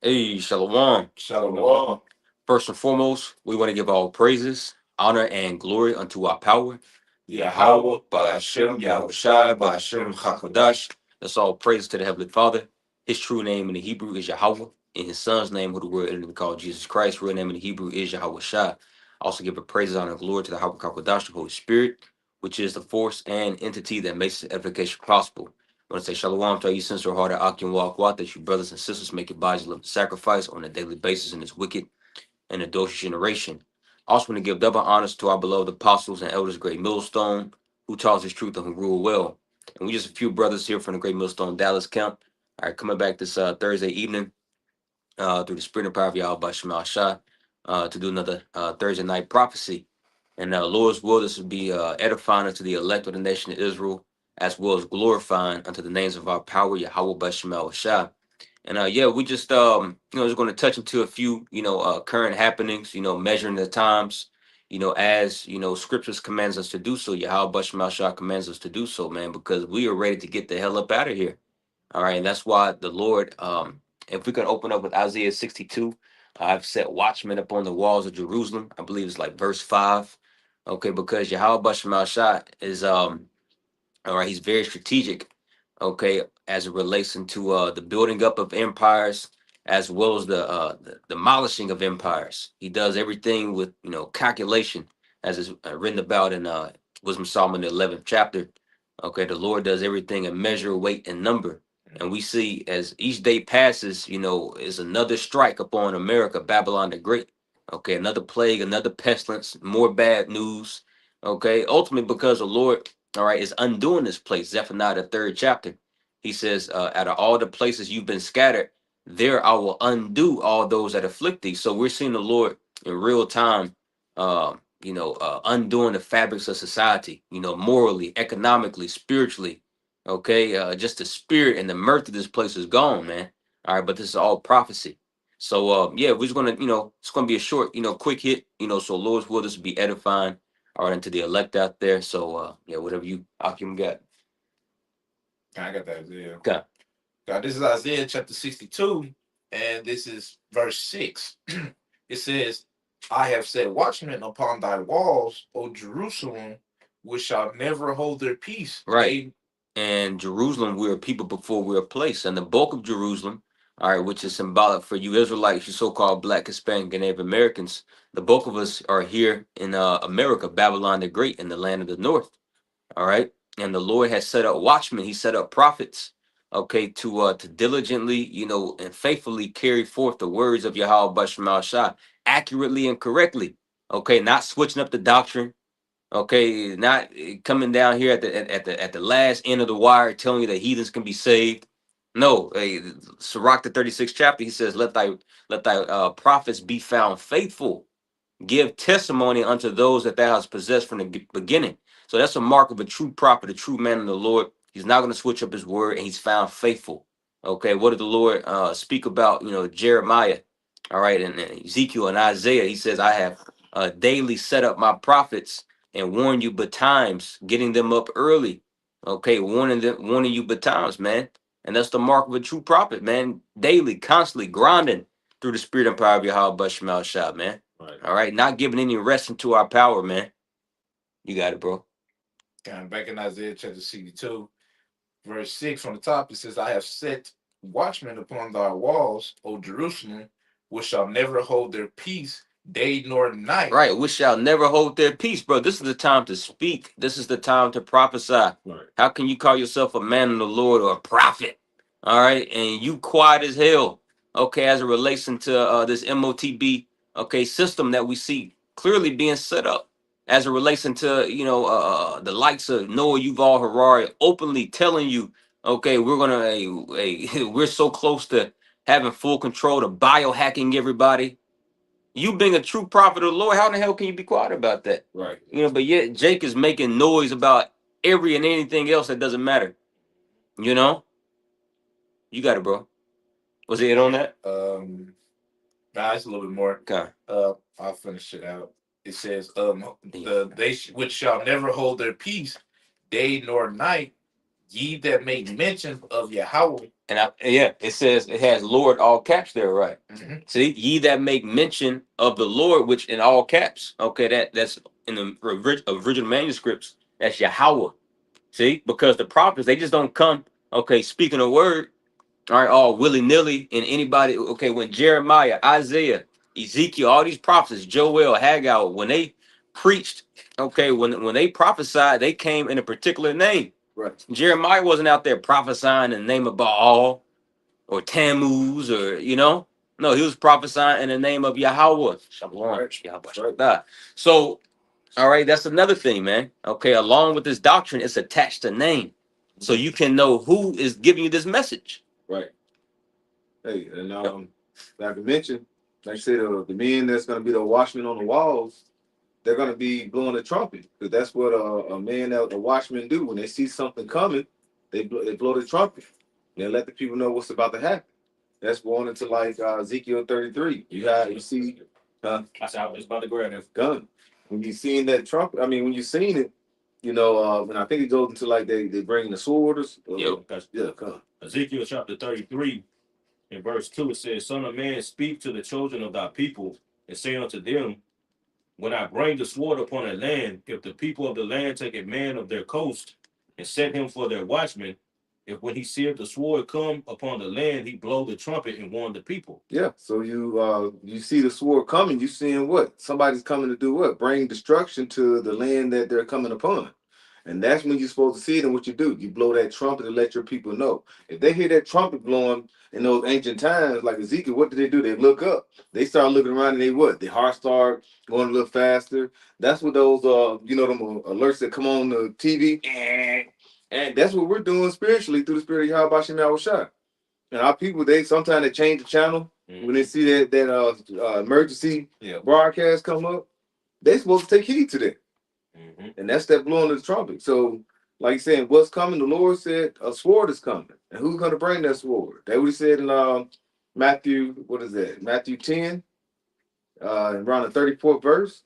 Hey, Shalom. Shalom. First and foremost, we want to give all praises, honor, and glory unto our power, Yahweh, Ba'ashem, Ba'ashem, Yahushai, Yahushai, Ba'ashem, Ba'ashem, Hakodash. Hakodash. That's all praise to the Heavenly Father. His true name in the Hebrew is Yahweh. In his son's name, who the word is called Jesus Christ, real name in the Hebrew is Yahweh Shai. Also give a praises, honor, and glory to the Yahweh Hakodash, the Holy Spirit, which is the force and entity that makes the edification possible. I want to say shalom to all you sincere hearted Akim Walkwat, that you brothers and sisters make your bodies live the sacrifice on a daily basis in this wicked and adulterous generation. Also want to give double honors to our beloved apostles and elders, Great Millstone, who taught us his truth and who rule well. And we just a few brothers here from the Great Millstone Dallas camp. All right, coming back this Thursday evening through the spirit and power of Yahweh Shemal Shah to do another Thursday night prophecy. And Lord's will, this will be edifying unto the elect of the nation of Israel, as well as glorifying unto the names of our power, Yahweh Shemal Shah. And yeah, we just just going to touch into a few current happenings, measuring the times, as scriptures commands us to do so. Yahweh Shemal Shah commands us to do so, man, because we are ready to get the hell up out of here. All right, and that's why the Lord, if we can open up with Isaiah 62, I've set watchmen upon the walls of Jerusalem. I believe it's like verse 5. Okay, because Yahweh Bashem Shah is all right, he's very strategic, okay, as it relates into the building up of empires as well as the demolishing of empires. He does everything with calculation, as is written about in Wisdom Solomon the 11th chapter. Okay, the Lord does everything in measure, weight, and number. And we see as each day passes, is another strike upon America, Babylon the Great. Okay, another plague, another pestilence, more bad news. Okay, ultimately because the Lord, all right, is undoing this place. Zephaniah the third chapter. He says, out of all the places you've been scattered, there I will undo all those that afflict thee. So we're seeing the Lord in real time, undoing the fabrics of society, morally, economically, spiritually. Okay, just the spirit and the mirth of this place is gone, man. All right, but this is all prophecy. So yeah, we're just gonna, it's gonna be a short, quick hit, so Lord's will, this will be edifying, all right, and to the elect out there. So yeah, whatever you Akim got. I got that Isaiah. Okay. God, this is Isaiah chapter 62, and this is verse 6. It says, I have set watchmen upon thy walls, O Jerusalem, which shall never hold their peace. Right. And Jerusalem, we're a people before we're a place. And the bulk of Jerusalem, all right, which is symbolic for you Israelites, you so-called Black, Hispanic, and Native Americans, the bulk of us are here in America, Babylon the Great, in the land of the North. All right. And the Lord has set up watchmen. He set up prophets, okay, to diligently, and faithfully carry forth the words of Yahweh Bashem Shah accurately and correctly. Okay, not switching up the doctrine. Okay, not coming down here at the last end of the wire, telling you that heathens can be saved. No, Sirach the 36th chapter, he says, let thy prophets be found faithful. Give testimony unto those that thou hast possessed from the beginning. So that's a mark of a true prophet, a true man of the Lord. He's not going to switch up his word, and he's found faithful. Okay, what did the Lord speak about? Jeremiah, all right, and Ezekiel and Isaiah. He says, I have daily set up my prophets and warned you betimes, getting them up early. Okay, warning you betimes, man. And that's the mark of a true prophet, man. Daily, constantly grinding through the spirit and power of Yahweh Bashem Shah, man. Right. All right, not giving any rest into our power, man. You got it, bro. And back in Isaiah chapter 62, verse 6 from the top, it says, I have set watchmen upon thy walls, O Jerusalem, which shall never hold their peace day nor night. Right, which shall never hold their peace, bro. This is the time to speak. This is the time to prophesy. Right. How can you call yourself a man of the Lord or a prophet? All right, and you quiet as hell. Okay, as it relates into this MOTB, okay, system that we see clearly being set up, as it relates into the likes of Noah Yuval Harari openly telling you, okay, we're gonna we're so close to having full control to biohacking everybody. You being a true prophet of the Lord, how in the hell can you be quiet about that? Right. But yet Jake is making noise about every and anything else that doesn't matter. You know? You got it, bro. Was it on that? Nah, it's a little bit more. Okay. I'll finish it out. It says, which shall never hold their peace, day nor night, ye that make mention of Yahweh. And it says it has Lord all caps there, right? See, ye that make mention of the Lord, which in all caps. Okay, that's in the original manuscripts. That's Yahweh. See, because the prophets they just don't come, okay, speaking a word, all right, all willy nilly. And anybody, okay, when Jeremiah, Isaiah, Ezekiel, all these prophets, Joel, Haggai, when they preached, okay, when they prophesied, they came in a particular name. Right. Jeremiah wasn't out there prophesying in the name of Baal or Tammuz or no, he was prophesying in the name of Yahweh. Shalom. Right. Yahweh Shabbat. So, all right, that's another thing, man. Okay, along with this doctrine, it's attached to name, so you can know who is giving you this message. Right. Hey, and like I mentioned, like I said, the men that's gonna be the watchmen on the walls, they're gonna be blowing the trumpet because that's what a watchman do when they see something coming. They blow the trumpet. They let the people know what's about to happen. That's going into like Ezekiel 33. You see, I said I was about to grab that. gun. When you seen that trumpet, I mean, when you seen it, and I think it goes into like they bring the swords. Yep. Yeah, come. Ezekiel chapter 33, in verse 2, it says, Son of man, speak to the children of thy people, and say unto them, when I bring the sword upon a land, if the people of the land take a man of their coast, and set him for their watchman, if when he seeth the sword come upon the land, he blow the trumpet and warn the people. Yeah, so you see the sword coming, you seeing what? Somebody's coming to do what? Bring destruction to the land that they're coming upon. And that's when you're supposed to see it, and what you do. You blow that trumpet to let your people know. If they hear that trumpet blowing in those ancient times, like Ezekiel, what do? They look up. They start looking around and they what? Their heart start going a little faster. That's what those them alerts that come on the TV. And that's what we're doing spiritually through the spirit of Yahweh Shem Yahushua. And our people, they sometimes they change the channel when they see that emergency broadcast come up. They supposed to take heed to that. And that's that blowing of the trumpet. So, like saying, what's coming? The Lord said a sword is coming. And who's going to bring that sword? That what he said in Matthew, what is that? Matthew 10, around the 34th verse.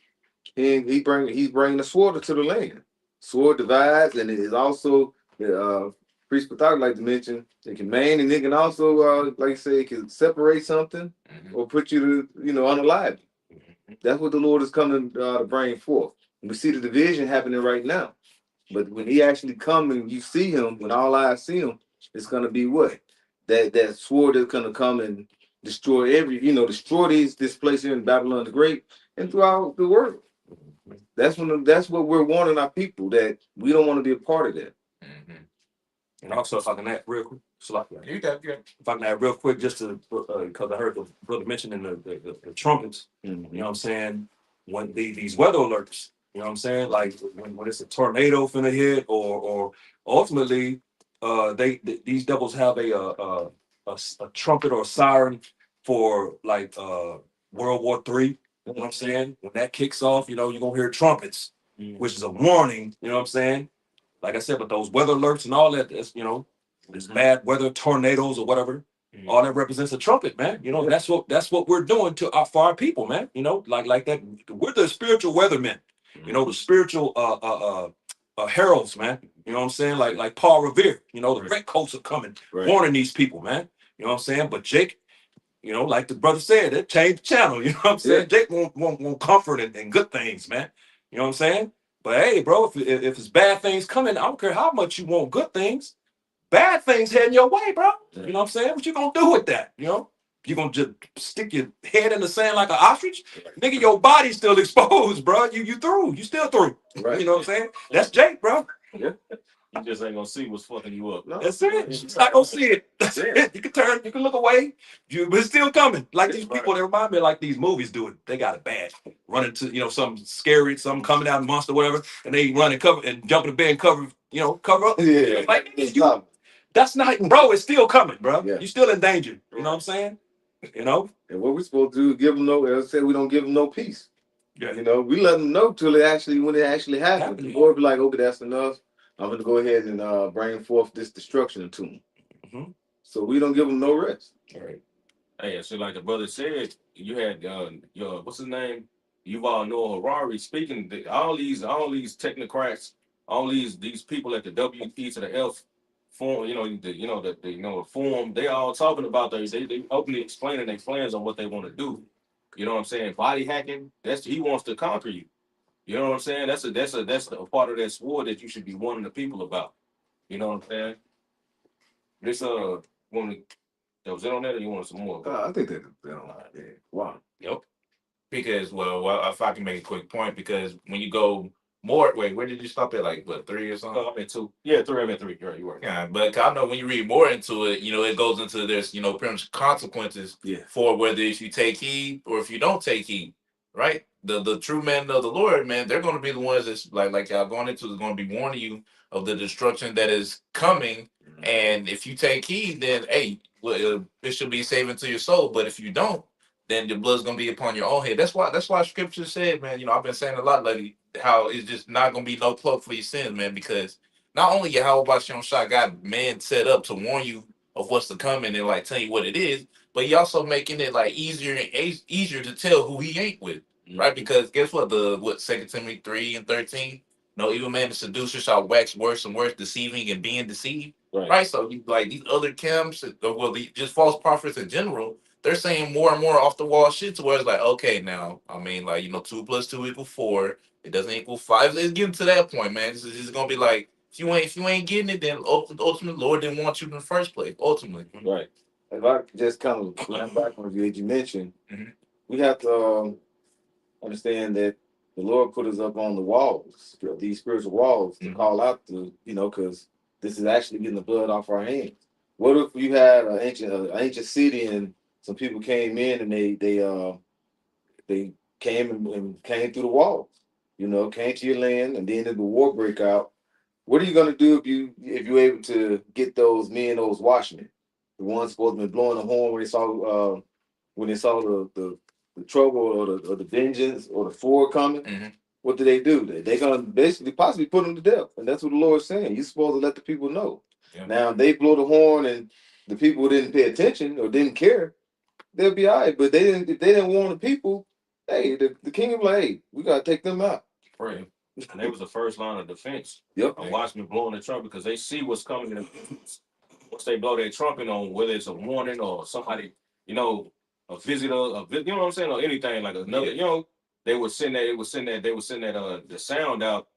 He's bringing the sword to the land. Sword divides, and it is also the priest Patak like to mention, it can maim, and it can also like I say, it can separate something or put you to unalive. That's what the Lord is coming to bring forth. We see the division happening right now. But when he actually come and you see him, when all eyes see him, it's gonna be what? That sword is gonna come and destroy destroy this place here in Babylon the Great and throughout the world. That's what we're warning our people, that we don't want to be a part of that. And also, if I can add real quick, You got if I can add real quick, just to because I heard the brother mentioning the trumpets. You know what I'm saying? When these weather alerts, you know what I'm saying? Like when it's a tornado finna hit, or ultimately, these devils have a trumpet or a siren for like World War III. You know what I'm saying? When that kicks off, you're gonna hear trumpets, which is a warning. You know what I'm saying? Like I said, but those weather alerts and all that, this bad weather, tornadoes or whatever, all that represents a trumpet, man. That's what we're doing for our people, man. Like that. We're the spiritual weathermen. The spiritual heralds, man. You know what I'm saying? Like Paul Revere. The red coats are coming, warning these people, man. You know what I'm saying? But Jake, like the brother said, it changed the channel. You know what I'm saying? Jake won't comfort and good things, man. You know what I'm saying? But hey, bro, if it's bad things coming, I don't care how much you want good things. Bad things heading your way, bro. You know what I'm saying? What you gonna do with that? You gonna just stick your head in the sand like an ostrich? Nigga, your body's still exposed, bro. You through. You still through. Right. You know what I'm saying? That's Jake, bro. Yeah. You just ain't gonna see what's fucking you up. No. That's it. You're just not gonna see it. That's it. You can turn, you can look away, but it's still coming. Like these people, they remind me of like these movies do it. They got it bad. Running to, something scary, something coming out, monster, whatever, and they run and cover and jump in the bed and cover up. Yeah. Like that's not, bro, it's still coming, bro. Yeah. You're still in danger. You know what I'm saying? And what we're supposed to do is give them we don't give them no peace. Yeah. We let them know when it actually happens. The Lord be like, okay, that's enough. I'm gonna go ahead and bring forth this destruction to them. So we don't give them no rest. All right. Hey, so like the brother said, you had your what's his name? Yuval Noah Harari speaking. All these technocrats, all these people at the WP to the F, form, the form, they all talking about those. They openly explaining their plans on what they want to do. You know what I'm saying? Body hacking. He wants to conquer you. You know what I'm saying? That's a part of that sword that you should be warning the people about. You know what I'm saying? This want to was it on that or you want some more? I think that yeah. Wow. Yep. Because well, if I can make a quick point, because when you go more, wait, where did you stop at? Like what, 3 or something? I'm at 2. Yeah, 3. I'm at 3. You're right. You are. Yeah, but I know when you read more into it, it goes into there's pretty much consequences Yeah. for whether if you take heed or if you don't take heed, right? The true men of the Lord, man, they're going to be the ones that's like y'all going into is going to be warning you of the destruction that is coming. And if you take heed, then hey, it should be saving to your soul. But if you don't, then the blood's gonna be upon your own head. That's why Scripture said, man. I've been saying a lot lately how it's just not gonna be no cloak for your sins, man. Because not only Yahweh Bashem Shah got man set up to warn you of what's to come and like tell you what it is, but he also making it like easier to tell who he ain't with, right? Because guess what? What 2 Timothy 3:13. No evil man and seducer shall wax worse and worse, deceiving and being deceived. Right. So you like these other camps, just false prophets in general, they're saying more and more off the wall shit to where it's like, okay, now, I mean, like, 2 + 2 = 4. It doesn't equal 5. It's getting to that point, man. It's gonna be like, if you ain't getting it, then ultimately, Lord didn't want you in the first place. Ultimately, Right. If I could just kind of run back on you, as you mentioned, Mhm. we have to understand that the Lord put us up on the walls, these spiritual walls, to call out to, because this is actually getting the blood off our hands. What if you had an ancient city and some people came in and they came and came through the walls, came to your land, and then the war break out? What are you gonna do if you're able to get those men, those watchmen, the ones supposed to be blowing the horn when they saw the trouble or the vengeance or the sword coming? Mhm. What do? They're gonna basically possibly put them to death, and that's what the Lord's saying. You're supposed to let the people know. Yeah. Now, if they blow the horn and the people didn't pay attention or didn't care, they'll be all right. But if they didn't warn the people, hey, the king will be like, hey, we gotta take them out. Right. And they was the first line of defense. Yep. And watchmen blowing the trumpet because they see what's coming. Once they blow their trumpet on, whether it's a warning or somebody, a visitor, you know what I'm saying, or anything like another, they would send that the sound out,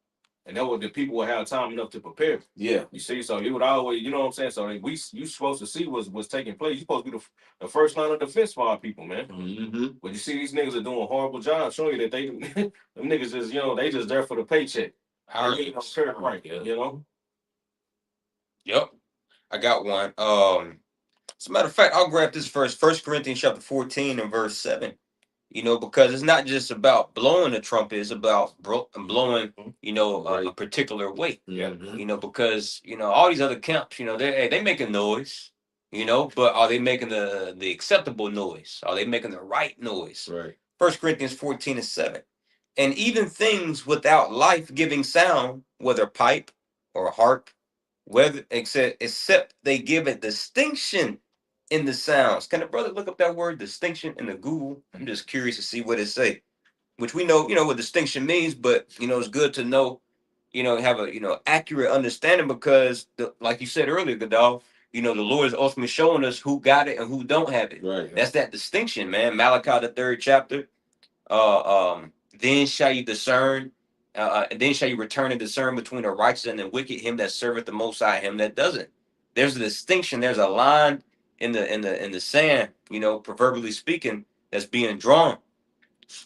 and the people would have time enough to prepare. Yeah. You see, so you would always, you know what I'm saying. So you supposed to see what's taking place. You supposed to be the first line of defense for our people, man. Mm-hmm. But you see, these niggas are doing a horrible job showing you that they, them niggas just, they just there for the paycheck. Right. Yep. I got one. As a matter of fact, I'll grab this verse, 1 Corinthians chapter 14 and verse 7. Because it's not just about blowing the trumpet, it's about blowing, a particular way. Yeah. Because, all these other camps, they making noise, but are they making the acceptable noise? Are they making the right noise? Right. 1 Corinthians 14 and 7. And even things without life-giving sound, whether pipe or harp, except they give a distinction in the sounds. Can a brother look up that word distinction in the Google? I'm just curious to see what it say. Which we know, what distinction means, but it's good to know, have a accurate understanding because like you said earlier, Godal, the Lord is ultimately showing us who got it and who don't have it. Right. That's that distinction, man. Malachi the 3rd chapter. Then shall you discern, and then shall you return and discern between the righteous and the wicked, him that serveth the Most High, him that doesn't. There's a distinction. There's a line in the sand, proverbially speaking, that's being drawn.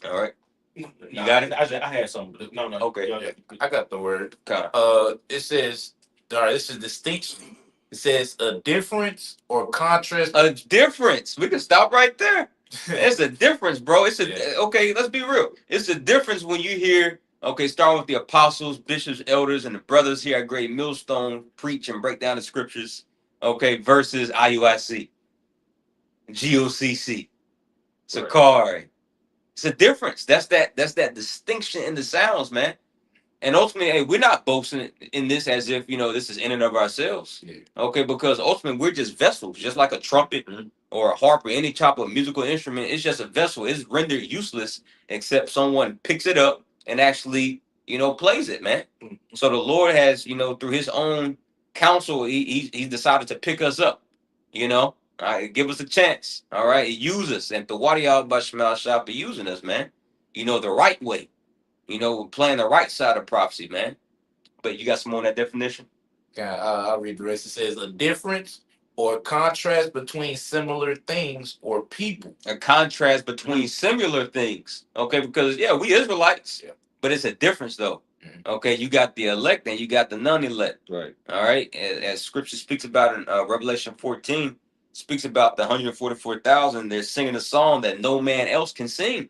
All right, you got it. I had something. No. Okay. Yeah, I got the word. Kind of. It says, all right, this is distinction. It says a difference or contrast. A difference. We can stop right there. It's a difference, bro. Okay. Let's be real. It's a difference when you hear. Okay, start with the apostles, bishops, elders, and the brothers here at Great Millstone preach and break down the scriptures. Okay, versus IUIC, GOCC, Sakari. It's a difference. That's that distinction in the sounds, man. And ultimately, hey, we're not boasting in this as if this is in and of ourselves. Yeah. Okay, because ultimately we're just vessels, just like a trumpet or a harp or any type of musical instrument. It's just a vessel. It's rendered useless except someone picks it up and actually plays it, man. So the Lord has through His own counsel, he decided to pick us up. You know, all right, give us a chance. All right, use us, and the Wadi out by Shemal Shop using us, man. You know, the right way. You know, we're playing the right side of prophecy, man. But you got some more on that definition? Yeah, I'll read the rest. It says a difference or contrast between similar things or people. A contrast between similar things. Okay, because yeah, we Israelites, Yeah. but it's a difference though. Mhm. Okay, you got the elect and you got the non-elect. Right. All right, as Scripture speaks about in Revelation 14, speaks about the 144,000. They're singing a song that no man else can sing.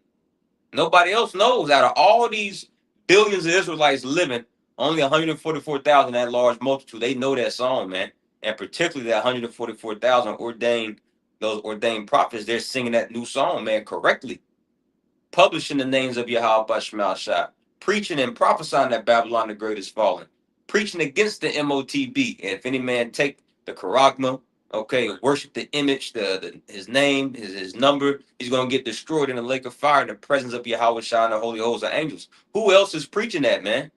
Nobody else knows. Out of all these billions of Israelites living, only 144,000, that large multitude, they know that song, man. And particularly that 144,000 ordained, those ordained prophets, they're singing that new song, man, correctly. Publishing the names of Yahweh Shemal Shah, preaching and prophesying that Babylon the Great is fallen, preaching against the MOTB. And if any man take the charagma, okay, worship the image, his name, his number, he's gonna get destroyed in the lake of fire in the presence of Yahweh Shah and the holy hosts of angels. Who else is preaching that, man?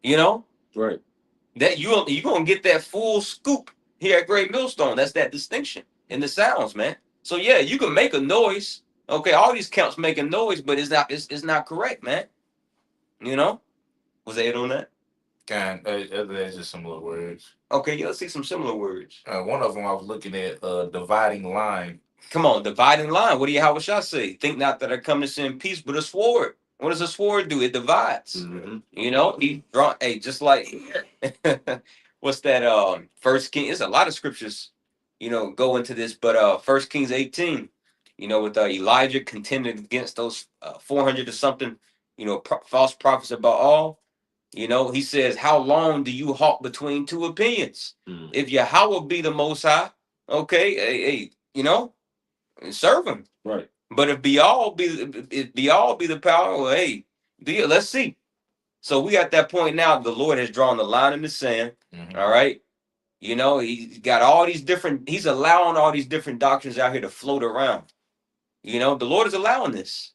You know? Right. That you gonna get that full scoop here at Great Millstone. That's that distinction in the sounds, man. So yeah, you can make a noise. Okay, all these counts make a noise, but it's not correct, man. You know? Was that it on that? There's just similar words. Okay, yeah, let's see some similar words. One of them I was looking at dividing line. Come on, dividing line. What do Yahweh Shah say? Think not that I come to send peace, but a sword. What does a sword do? It divides. Mm-hmm. You know, he draw just like what's that? First King. It's a lot of scriptures, you know, go into this, but First Kings 18, you know, with Elijah contending against those 400 or something, you know, false prophets about all. You know, he says, "How long do you halt between two opinions? Mm-hmm. If Yahweh be the Most High, okay, hey, you know, serve him. Right. But if Baal be the power, well, hey, let's see." So we at that point now. The Lord has drawn the line in the sand. Mhm. All right, you know, he's got all these different. He's allowing all these different doctrines out here to float around. You know, the Lord is allowing this.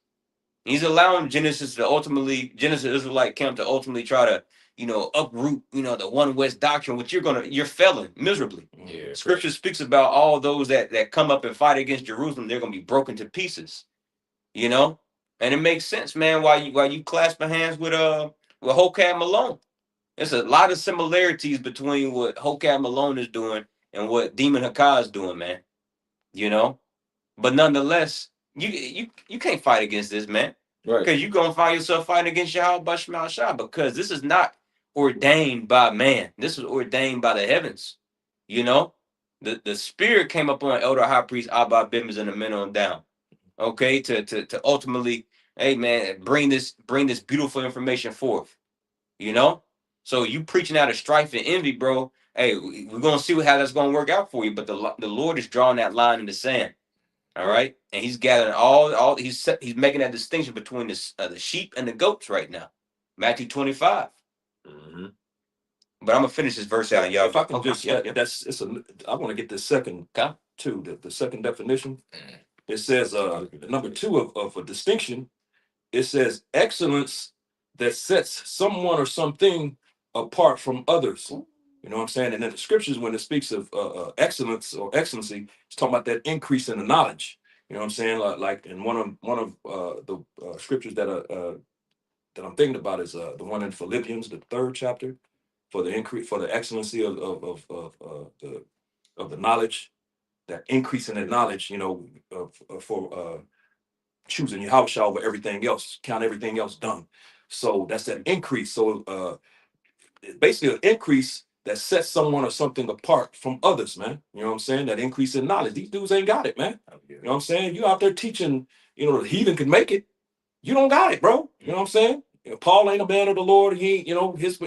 He's allowing Genesis Israelite camp to ultimately try to, you know, uproot, you know, the one West doctrine, which you're failing miserably. Yeah. Scripture speaks about all those that come up and fight against Jerusalem, they're gonna be broken to pieces. You know, and it makes sense, man. Why you clasping hands with Hokab Malone? There's a lot of similarities between what Hokab Malone is doing and what Demon Hakah is doing, man. You know, but nonetheless, you can't fight against this, man. Right. Because you're gonna find yourself fighting against Yahweh Shemal Shah, because this is not ordained by man. This was ordained by the heavens. You know, the spirit came upon Elder High Priest Abba Bibbins and the men on down. Okay, to ultimately, hey man, bring this beautiful information forth. You know, so you preaching out of strife and envy, bro. Hey, we're gonna see how that's gonna work out for you. But the Lord is drawing that line in the sand. All right, and he's gathering all he's making that distinction between the sheep and the goats right now. Matthew 25. Mm-hmm. But I'm gonna finish this verse out, y'all. If I can Okay, just, yeah. I want to get the second Okay. too, the second definition. It says, number two of a distinction. It says excellence that sets someone or something apart from others. You know what I'm saying? And in the scriptures, when it speaks of excellence or excellency, it's talking about that increase in the knowledge. You know what I'm saying? Like in one of the scriptures that I'm thinking about is the one in Philippians, the 3rd chapter, for the increase, for the excellency of the knowledge, that increase in the knowledge. You know, for choosing Yahweh over everything else, count everything else done. So that's that increase. So it's basically an increase that sets someone or something apart from others, man. You know what I'm saying? That increase in knowledge. These dudes ain't got it, man. You know what I'm saying? You out there teaching, you know, the heathen can make it. You don't got it, bro. You know what I'm saying? You know, Paul ain't a man of the Lord. He ain't, you know, his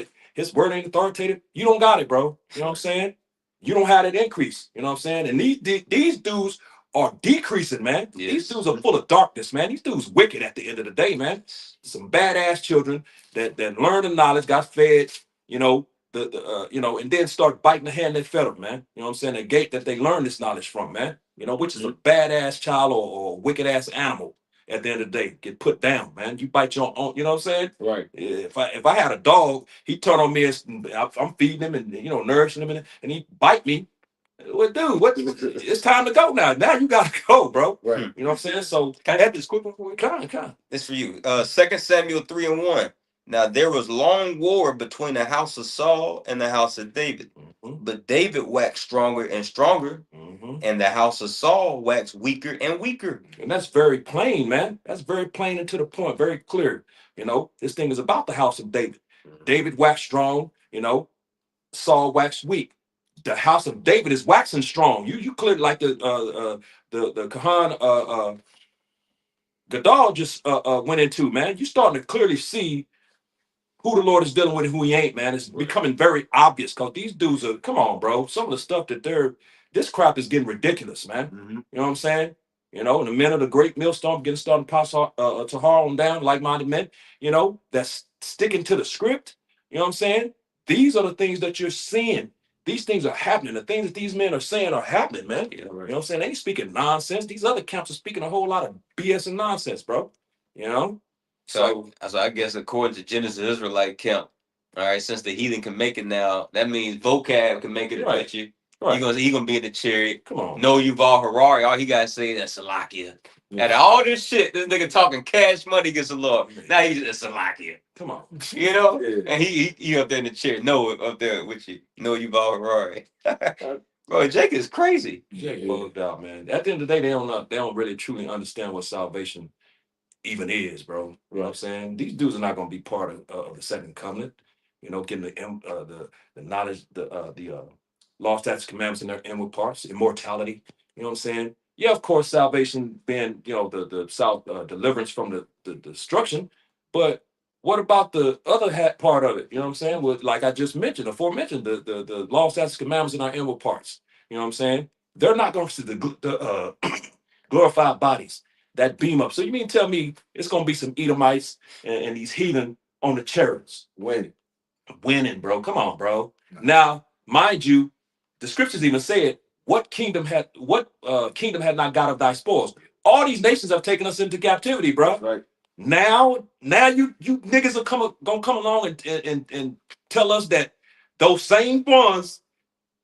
word ain't authoritative. You don't got it, bro. You know what I'm saying? You don't have that increase. You know what I'm saying? And these dudes are decreasing, man. Yes. These dudes are full of darkness, man. These dudes wicked at the end of the day, man. Some badass children that learned the knowledge, got fed, you know, and then start biting the hand that fed them, man. You know what I'm saying? The gate that they learned this knowledge from, man. You know, which is a badass child or wicked ass animal. at the end of the day. Get put down, man. You bite your own, you know what I'm saying? Right. If I had a dog, he turn on me and I'm feeding him and nourishing him and he bite me. Well, dude, what? It's time to go now. Now you gotta go, bro. Right. You know what I'm saying? So Can I have this quick one for you? come. It's for you. 2 Samuel 3:1. Now there was long war between the house of Saul and the house of David. Mhm, But David waxed stronger and stronger, mhm. and the house of Saul waxed weaker and weaker. And that's very plain, man. That's very plain and to the point, very clear. This thing is about the house of David. David waxed strong, Saul waxed weak. The house of David is waxing strong. You clearly like the Kahan Gadol just went into, man. You starting to clearly see who the Lord is dealing with and who he ain't, man. It's becoming very obvious because these dudes are, come on, bro. Some of the stuff that this crap is getting ridiculous, man. Mhm. You know what I'm saying? In the men of the great millstone getting started to pass to Harlem down, like-minded men, that's sticking to the script. You know what I'm saying? These are the things that you're seeing. These things are happening. The things that these men are saying are happening, man. Yeah, You know what I'm saying? They ain't speaking nonsense. These other camps are speaking a whole lot of BS and nonsense, bro. You know? So I guess according to Genesis Israelite camp, all right, since the heathen can make it now, that means vocab can make it Right. with you. Right. He gonna be in the chariot. Come on. No Yuval Harari. All he gotta say is Salakia. Yeah. Out of all this shit, this nigga talking cash money against the Lord. Now he's just Salakia. Come on. Yeah. And he up there in the chair. No, up there with you. No Yuval Harari. Bro, Jake is crazy. Jake bugged out, man. At the end of the day, they don't really truly understand what salvation even is, bro. You know what I'm saying? These dudes are not going to be part of the second covenant. Getting the knowledge, the law, statutes, commandments in their inward parts, immortality. You know what I'm saying? Yeah, of course, salvation being the deliverance from the destruction, but what about the other part of it? You know what I'm saying? With, like I just mentioned, aforementioned, the law, statutes, commandments in our inward parts. You know what I'm saying? They're not going to see the glorified bodies that beam up. So you mean tell me it's going to be some Edomites and these heathen on the chariots winning, bro? Come on, bro. Now, mind you, the scriptures even say it. What kingdom had not got of thy spoils? All these nations have taken us into captivity, bro. Right. Now you niggas are gonna come along and tell us that those same ones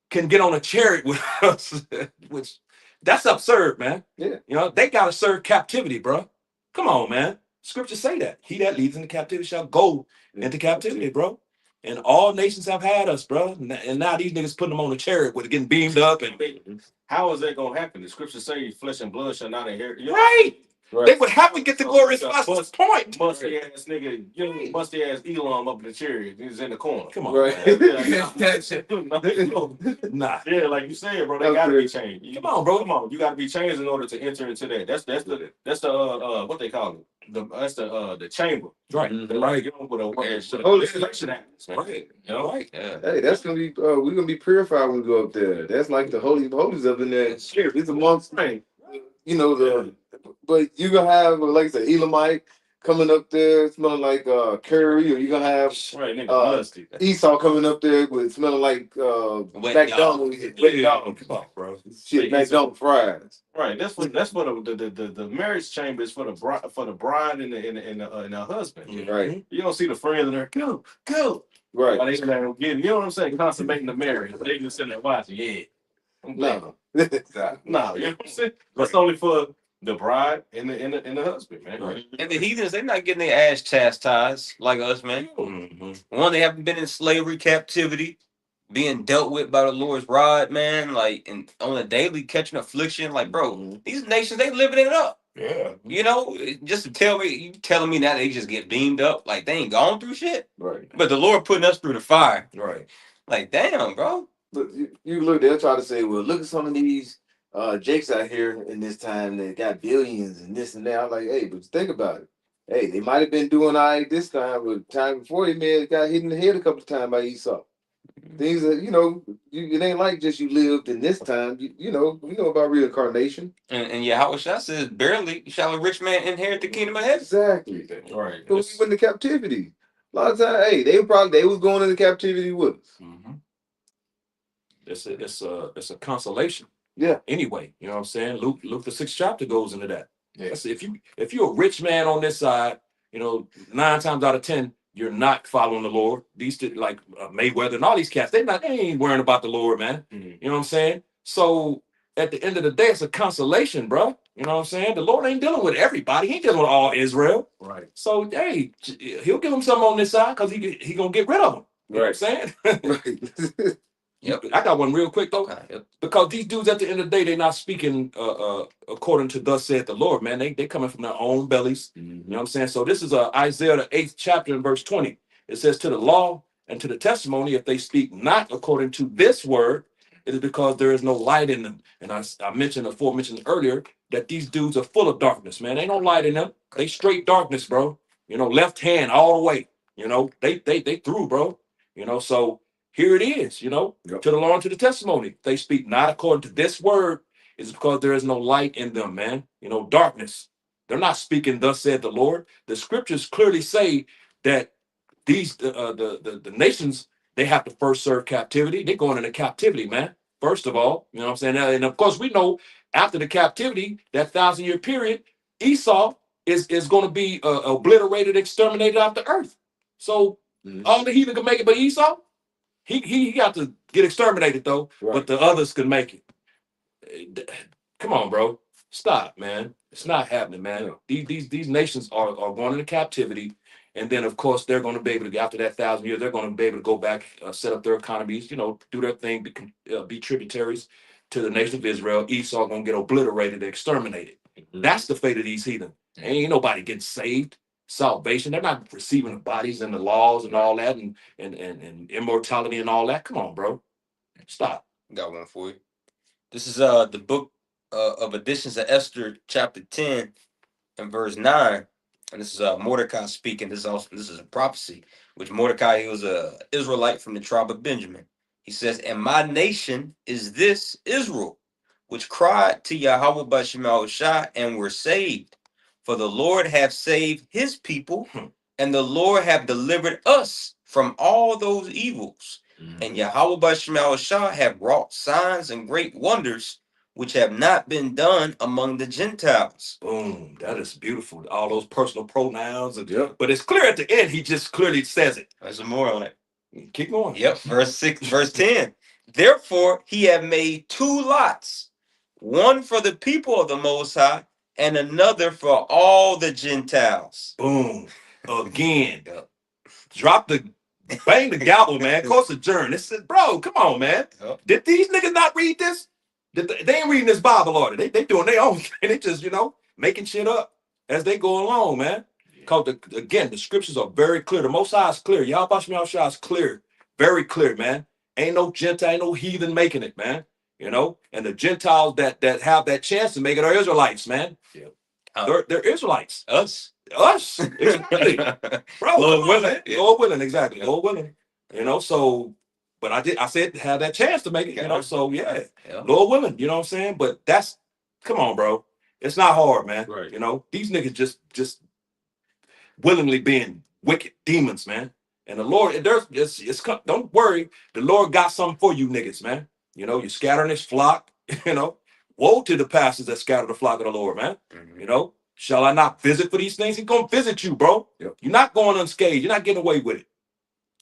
can get on a chariot with us, which that's absurd, man. Yeah. They gotta serve captivity, bro. Come on, man. Scriptures say that he that leads into captivity shall go into captivity, bro. And all nations have had us, bro. And now these niggas putting them on a chariot with getting beamed up and How is that gonna happen? The scriptures say flesh and blood shall not inherit. right. They would have to get the glorious point. Musty ass nigga, musty ass Elam up in the chariot. He's in the corner. Come on, Right. man. Nah. Yeah, like you said, bro, they gotta be changed. Come on, bro. Come on, you gotta be changed in order to enter into that. That's the what they call it. That's the chamber. Right. They like get on with a The Holy election act. Right. Right. Yeah. Hey, that's gonna be we're gonna be purified when we go up there. That's like the holy of holies up in there. It's amongst but you're gonna have like I said, Elamite coming up there smelling like curry, or you're gonna have Right, nigga, musty. Esau coming up there with smelling like McDonald's. Come on, bro. Shit, McDonald's fries. Right, that's what the marriage chamber is for the bride and the husband. Right. You don't see the friends in there. Go. Right. While they in there getting, you know what I'm saying, consummating the marriage. They just sitting there watching. Yeah, I'm glad. No. No, you know what I'm saying. That's only for the bride and the husband, man. Right. And the heathens, they're not getting their ass chastised like us, man. One, they haven't been in slavery, captivity, being dealt with by the Lord's rod, man, like, and on a daily catching affliction. Like, bro, these nations, they living it up. Yeah. Just to tell me, you telling me now they just get beamed up, like they ain't gone through shit. Right. But the Lord putting us through the fire. Right. Like, damn, bro. Look, you look, they'll try to say, well, look at some of these Jakes out here in this time that got billions and this and that. I'm like, hey, but think about it. Hey, they might have been doing all right this time, but time before they may have got hit in the head a couple of times by Esau. Things that, it ain't like just you lived in this time. We know about reincarnation. And Yahweh Shah says, barely shall a rich man inherit the kingdom of heaven. Exactly. Right. But we went into captivity. A lot of times, hey, they was going into captivity with us. Mm-hmm. It's a consolation. Yeah. Anyway, you know what I'm saying? Luke the 6th chapter goes into that. Yeah. That's if you're a rich man on this side, 9 times out of 10, you're not following the Lord. These like Mayweather and all these cats, they ain't worrying about the Lord, man. Mhm. You know what I'm saying? So at the end of the day, it's a consolation, bro. You know what I'm saying? The Lord ain't dealing with everybody. He ain't dealing with all Israel. Right. So hey, he'll give him something on this side because he gonna get rid of them. You know what I'm saying? Right. Yep. I got one real quick though. Yep. Because these dudes at the end of the day, they're not speaking according to thus saith the Lord, man. They coming from their own bellies. You know what I'm saying? So this is Isaiah the 8th chapter in verse 20. It says, to the law and to the testimony, if they speak not according to this word, it is because there is no light in them. And I mentioned earlier that these dudes are full of darkness, man. Ain't no light in them. They straight darkness, bro. Left hand all the way. They through, bro. So here it is, Yep. to the law and to the testimony. If they speak not according to this word, it's because there is no light in them, man. Darkness. They're not speaking, thus said the Lord. The scriptures clearly say that these the nations, they have to first serve captivity. They're going into captivity, man. First of all, you know what I'm saying? And of course, we know after the captivity, that 1,000-year period, Esau is going to be obliterated, exterminated off the earth. So all the heathen can make it, but Esau, he got to get exterminated though. Right. But the others can make it. Come on, bro. Stop, man. It's not happening, man. Yeah. These nations are going into captivity. And then, of course, they're going to be able to, after that 1,000 years, they're going to be able to go back, set up their economies, do their thing, be tributaries to the nation of Israel. Esau going to get obliterated, exterminated. That's the fate of these heathen. Ain't nobody getting saved. Salvation. They're not receiving the bodies and the laws and all that and immortality and all that. Come on, bro. Stop. Got one for you. This is the book of Additions of Esther, chapter 10 and verse 9. And this is Mordecai speaking. This is a prophecy, which Mordecai, he was a Israelite from the tribe of Benjamin. He says, and my nation is this Israel, which cried to Yahweh Bashem Shai and were saved. For the Lord hath saved his people, and the Lord hath delivered us from all those evils. And Yahweh Bashem Shai have wrought signs and great wonders, which have not been done among the Gentiles. Boom. That is beautiful. All those personal pronouns. Yep. But it's clear at the end, he just clearly says it. There's some more on it. Keep going. Yep, verse 10. Therefore, he have made 2 lots, one for the people of the Most High, and another for all the Gentiles. Boom. Again. Drop the bang the gavel, man. Course adjourn. This is, bro, come on, man. Yep. Did these niggas not read this? They ain't reading this Bible, are they? They doing their own thing. They just, making shit up as they go along, man. Because again, the scriptures are very clear. The Most High is clear. Yahweh Shai is clear. Very clear, man. Ain't no Gentile, ain't no heathen making it, man. And the Gentiles that have that chance to make it are Israelites, man. Yeah. They're Israelites. Us. Exactly. Bro, Lord willing. Yeah. Lord willing, exactly. Lord willing. So, but I said have that chance to make it, so yeah. Lord willing, you know what I'm saying? But come on, bro. It's not hard, man. Right. These niggas just willingly being wicked demons, man. And the Lord, don't worry, the Lord got something for you niggas, man. You're scattering his flock, Woe to the pastors that scatter the flock of the Lord, man. Shall I not visit for these things? He's gonna visit you, bro. Yep. You're not going unscathed. You're not getting away with it.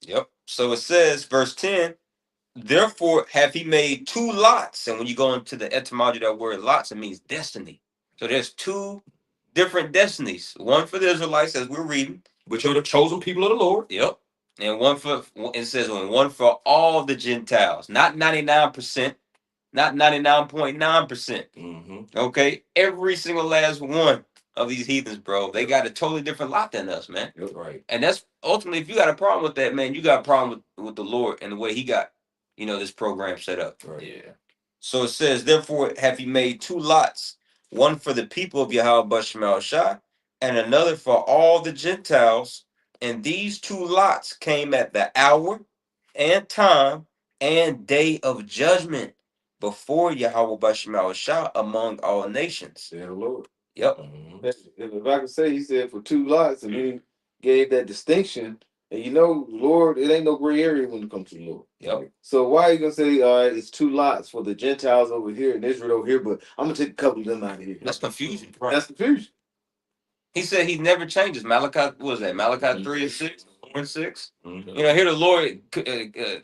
Yep. So it says, verse 10, therefore have he made 2 lots. And when you go into the etymology of that word lots, it means destiny. So there's 2 different destinies. One for the Israelites, as we're reading. Which are the chosen people of the Lord. Yep. And it says one for all the Gentiles. Not 99%, not 99.9%. Okay? Every single last one of these heathens, bro, they got a totally different lot than us, man. Right. And that's ultimately, if you got a problem with that, man, you got a problem with the Lord and the way he got, this program set up. Right. Yeah. So it says, therefore have he made 2 lots, one for the people of Yahweh Bashem Shai, and another for all the Gentiles. And these 2 lots came at the hour and time and day of judgment before Yahweh Bashem Shai among all nations. Yeah, the Lord. Yep. If I could say, he said for 2 lots, and then he gave that distinction And you know, Lord, it ain't no gray area when it comes to the Lord. Yep. So why are you gonna say it's two lots for the Gentiles over here and Israel over here, but I'm gonna take a couple of them out of here? That's confusion. Right. That's confusion. He said he never changes. Malachi, what was that? Malachi Mhm. 3:6, 4:6. Mhm. You know, here the Lord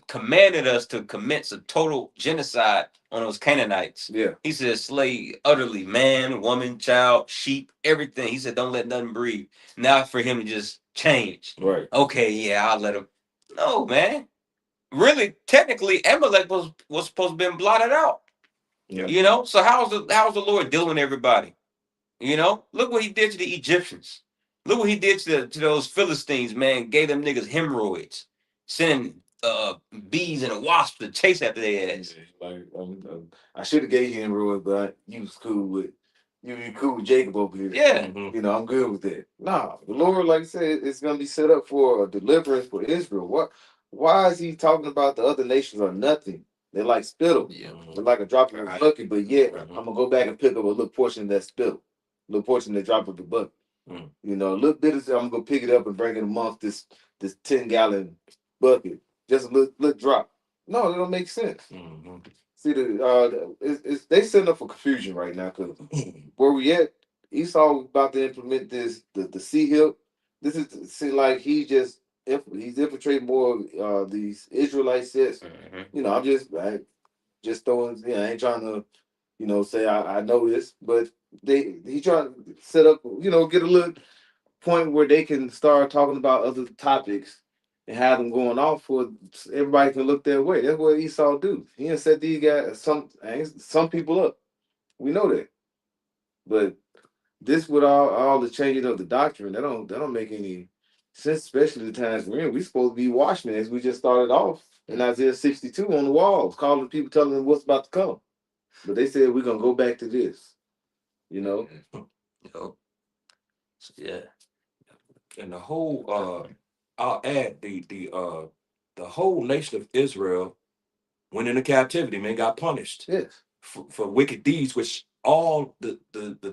commanded us to commence a total genocide on those Canaanites. Yeah. He said, slay utterly man, woman, child, sheep, everything. He said, don't let nothing breathe. Now for him to just change. Right. Okay, yeah, I'll let him. No, man. Really, technically, Amalek was supposed to have been blotted out. Yeah. You know, so how's the Lord dealing with everybody? You know, look what he did to the Egyptians. Look what he did to those Philistines, man. Gave them niggas hemorrhoids, sending bees and wasps to chase after their ass. Like I should have gave you inroads, but you was cool with you cool with Jacob over here. Yeah. Mhm. You know, I'm good with that. Nah, the Lord, like I said, it's gonna be set up for a deliverance for Israel. Why is he talking about the other nations are nothing? They're like spittle. Yeah. They're like a drop of a bucket, but yet Mhm. I'm gonna go back and pick up a little portion of that spittle. Little portion that drop of the bucket. Mm. You know, a little bit of I'm gonna pick it up and bring it amongst this 10-gallon bucket. Just a little drop. No, it don't make sense. Mhm. See it's they setting up for confusion right now because where we at, Esau about to implement the sea hip. This is seem like he's infiltrating more of these Israelite sets. Mhm. You know, I just throwing. I ain't trying to say I know this, but he trying to set up. Get a little point where they can start talking about other topics and have them going off for everybody can look their way. That's what Esau do. He done set these guys some people up. We know that. But this with all the changing of the doctrine, that don't make any sense, especially the times we're in. We supposed to be watchmen as we just started off in Isaiah 62 on the walls, calling people, telling them what's about to come. But they said we're gonna go back to this. You know? Yo. So, yeah. And the whole I'll add the whole nation of Israel went into captivity, man, got punished Yes. for wicked deeds, which all the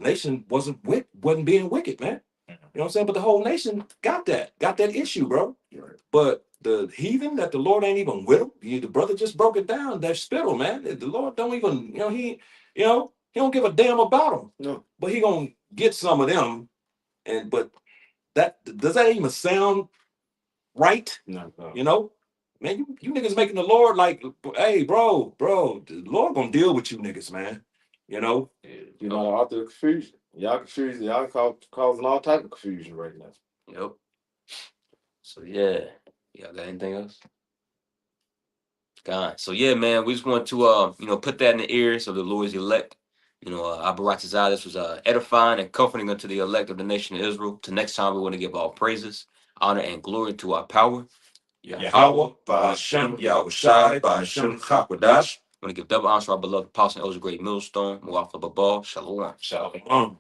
nation wasn't being wicked, man. You know what I'm saying? But the whole nation got that issue, bro. Right. But the heathen that the Lord ain't even with them, the brother just broke it down. They're spittle, man. The Lord don't even, he don't give a damn about them. No. But he gonna get some of them, but that does that even sound right? No. You know, man, you niggas making the Lord like, hey, bro, the Lord gonna deal with you niggas, man. You know, You know, the author of confusion. Y'all confused. Y'all causing all type of confusion right now. Yep. So yeah. Y'all got anything else? God. So yeah, man, we just want to put that in the ears of the Lord's elect. Abaratazah, this was edifying and comforting unto the elect of the nation of Israel. To next time we want to give all praises, honor, and glory to our power. Yahweh, Ba'ashem, Yahushai, Ba'ashem, Chakwadash. I want to give double honor to our beloved apostle and elder great millstone, Muafa Babal, Shalom. Shalom.